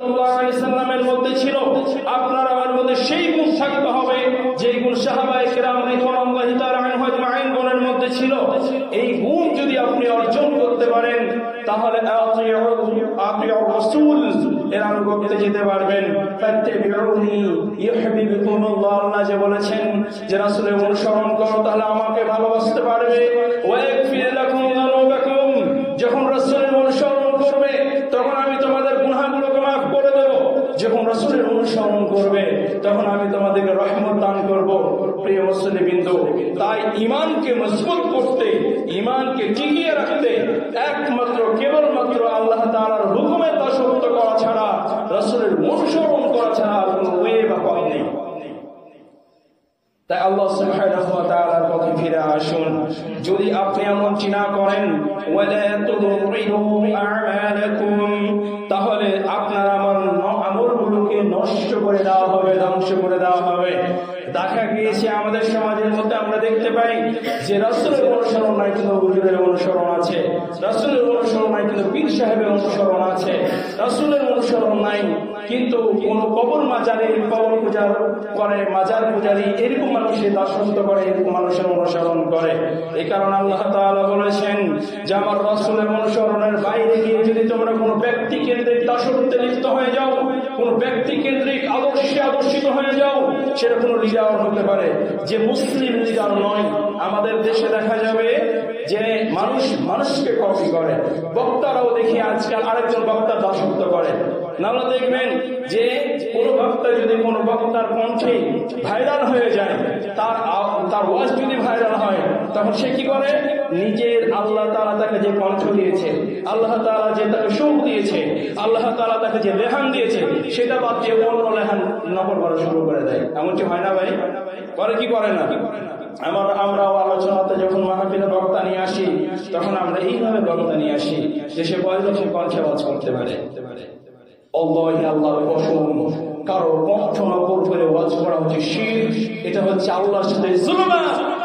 সাল্লামের মধ্যে ছিল, আপনার আমার মধ্যে সেই গুণ থাকতে হবে যেই গুণ সাহাবায়ে কেরাম রিদওয়ানুল্লাহি তাআলা আনহুম আজমাইন গণের মধ্যে ছিল। এই গুণ যদি আপনি অর্জন করতে পারেন তাহলে আতিউর রাসূল এর আনুগত্যে যেতে পারবেন। ফাত্তাবিউনি ইউহিব্বুকুমুল্লাহ, আল্লাহ যে বলেছেন যে রাসূলের অনুসরণ করো তাহলে আমাকে ভালোবাসতে পারবে। ওয়া ইয়াগফির লাকুম যুনুবাকুম, যখন রাসূলের অনুসরণ করবে তখন আমি তোমাদের গুনাহগুলোকে মাফ করে দেব। যখন রাসূলের অনুসরণ করবে তখন আমি তোমাদেরকে রহমত দান করব। প্রিয় মুসলিমবৃন্দ, তাই ঈমানকে মজবুত করতে, ঈমানকে টিকিয়ে রাখতে একমাত্র কেবলমাত্র আল্লাহ তাআলার হুকুমের দাসত্ব করা ছাড়া, রাসূলের অনুসরণ করা ছাড়া কোনো ওয়ে বা পথ নেই। তাই আল্লাহ সুবহানাহু ওয়া তাআলার পথে ফিরে আসুন। যদি আপনি এমনটি না করেন, ওয়ালা তুদরিউ আ'মালাকুম, তাহলে আপনার আমলগুলোকে নষ্ট করে দেওয়া হবে, ধ্বংস করে দেওয়া হবে। দেখা গিয়েছে আমাদের সমাজের মধ্যে আমরা দেখতে পাই যে রাসূলের অনুসরণ নাই কিন্তু হুজুরের অনুসরণ আছে, রাসূলের অনুসরণ নাই কিন্তু পীর সাহেবের অনুসরণ আছে, রাসূলের অনুসরণ নাই কিন্তু কোন কবর মাজারে কবর পূজা করে, মাজার পূজারী এরকম মানুষের দাসত্ব করে, এরকম মানুষের অনুসরণ করে। এই কারণে আল্লাহ তাআলা বলেছেন যে আমার রাসূলের অনুসরণের বাইরে গিয়ে যদি তোমরা কোনো ব্যক্তি কেন্দ্রিক দাসত্বে লিপ্ত হয়ে যাও, কোন ব্যক্তি কেন্দ্রিক আদর্শে আদর্শিত হয়ে যাও, সেটা কোনো লিডার হতে পারে যে মুসলিম লিডার নয়। আমাদের দেশে দেখা যাবে যে মানুষ মানুষকে কপি করে, বক্তারাও দেখি আজকাল আরেকজন বক্তার দাসত্ব করে। নাহলে দেখবেন যে কোন বক্তা যদি কোন বক্তার কণ্ঠে ভাইরাল হয়ে যায়, তার ওয়াজ যদি ভাইরাল হয়, তখন সে কি করে, নিজের আল্লাহ তাআলা তাকে যে কণ্ঠ দিয়েছে, আল্লাহ তাআলা যে তাকে সুখ দিয়েছে, আল্লাহ তাআলা তাকে যে লেহান দিয়েছে, সেটা বাদ দিয়ে অন্য লেহান নকল করা শুরু করে দেয়। এমনটি হয় না ভাই? করে কি করে না? আমরাও আলোচনাতে যখন মাহফিলে বক্তা নিয়ে আসি, তখন আমরা এইভাবে বক্তা নিয়ে আসি যে সে বয়োজ্যেষ্ঠ কণ্ঠে ওয়াজ করতে পারে। আল্লাহর কসম, কারো কণ্ঠ নকল করে ওয়াজ করা হচ্ছে শিরক, এটা হচ্ছে আল্লাহর সাথে জুলুম।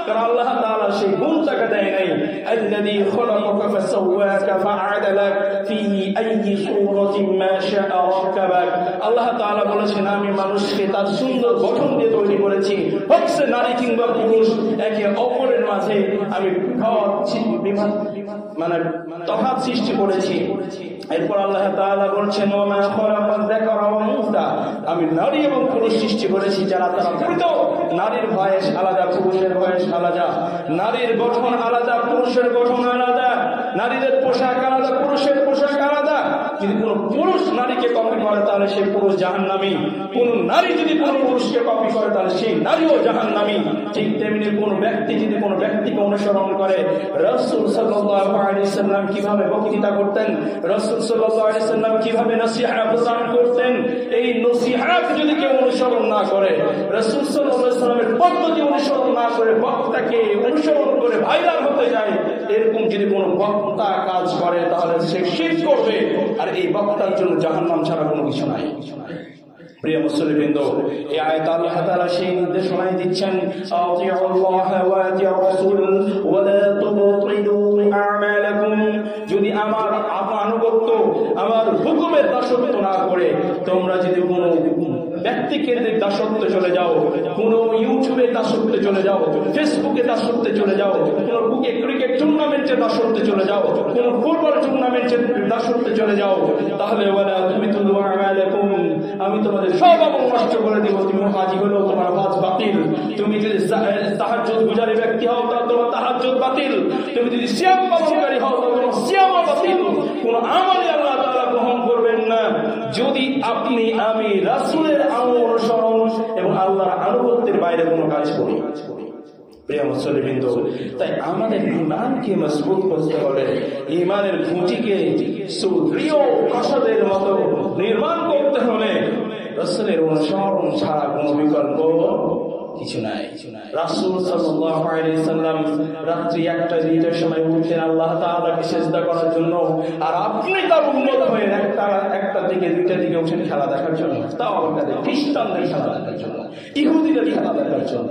কারণ আল্লাহ তাআলা সেই গুণ তাকে দেয় নাই, আল্লাযী খলাকাকা ফাসাওয়াকা ফাআদালাক ফি আইয়ি সূরাতিন মা শাআ রাকাবাক। আল্লাহ তাআলা বলেছেন আমি মানুষকে তার সুন্দর গঠন দিয়ে তৈরি করেছি, হচ্ছে নারী কিংবা পুরুষ, একে অপরের মাঝে আমি মানে তফাৎ সৃষ্টি করেছি। এরপর আল্লাহ তাআলা বলছেন ওয়া মা খলাকাল যাকারা ওয়াল উনসা, আমি নারী এবং পুরুষ সৃষ্টি করেছি যারা তারা পৃথক। নারীর বয়স আলাদা, পুরুষের বয়স আলাদা, নারীর গঠন আলাদা, পুরুষের গঠন আলাদা, নারীদের পোশাক আলাদা, পুরুষের পোশাক আলাদা। যদি কোনো পুরুষ নারীকে কপি করে তাহলে সেই পুরুষ জাহান্নামী, কোন নারী যদি কোনো পুরুষকে কপি করে তাহলে সেই নারীও জাহান্নামী। ঠিক তেমনি কোন ব্যক্তি যদি কোনো ব্যক্তিকে অনুসরণ করে, রাসূল সাল্লাল্লাহু আলাইহি সাল্লাম কিভাবে বক্তৃতা করতেন, রাসূল সাল্লাল্লাহু আলাইহি সাল্লাম কিভাবে নসিহত প্রদান করতেন, এই নসিহত যদি কেউ অনুসরণ না করে, রাসূল সাল্লাল্লাহু আলাইহি সাল্লামের পদ্ধতি অনুসরণ না করে বক্তাকে অনুসরণ করে ভাইরাল হতে যায়, এরকম যদি কোনো বক্তা কাজ করে তাহলে সে শিরক করবে। আর এই বক্তার জন্য জাহান্নাম ছাড়া কোনো কিছু নাই। প্রিয় মুসলিমবৃন্দ, এই আয়াতে আল্লাহ তাআলা সেই নির্দেশনাই দিচ্ছেন, আতিউল্লাহ ওয়া আতিউর রাসূল ওয়া লা তুবতিলু আ'মালাকুম। যদি আমার আনুগত্য, আমার হুকুমের দাসত্ব না করে তোমরা যদি কোনো ব্যক্তি কেন্দ্রিক দাসত্বে চলে যাও, কোনো ইউটিউবে দাসত্বে চলে যাও, ফেসবুকে দাসত্বে চলে যাও, কোনো বুকে ক্রিকেট টুর্নামেন্টে দাসত্বে চলে যাও, কোনো ফুটবল টুর্নামেন্টের দাসত্বে চলে যাও, তাহলে ওয়ালা তুবতিলু আ'মালাকুম, আমি তোমাদের সব আমল নষ্ট করে দেব। তুমি হাজি হলেও তোমার হজ বাতিল, তুমি যদি তাহাজ্জুদ গুজারি ব্যক্তি হও তাহলে তোমার তাহাজ্জুদ বাতিল, তুমি যদি সিয়াম পালনকারী হও তাহলে তোমার সিয়াম বাতিল। কোন আমলই আল্লাহ তাআলা গ্রহণ করবেন না যদি আপনি আমি রাসূলের অনুসরণ এবং আল্লাহর আনুগত্যের বাইরে কোনো কাজ করি। প্রিয় মুসলিমবৃন্দ, তাই আমাদের ঈমানকে মজবুত করতে হলে, ঈমানের খুঁটিকে সুদৃঢ় প্রাসাদের মতো নির্মাণ করতে হলে রাসূলের অনুসরণ ছাড়া কোনো বিকল্প কিছু নাই। রাসূল সাল্লাল্লাহু আলাইহি সাল্লাম রাত্রি 1টা-2টার সময় উঠতেন আল্লাহ তাআলাকে সিজদা করার জন্য, আর আপনি তার উম্মত হয়ে 1টা থেকে 2টার দিকে উঠেন খেলা দেখার জন্য, তাও আমাদের খ্রিস্টানদের খেলা দেখার জন্য, ইহুদিদের খেলা দেখার জন্য।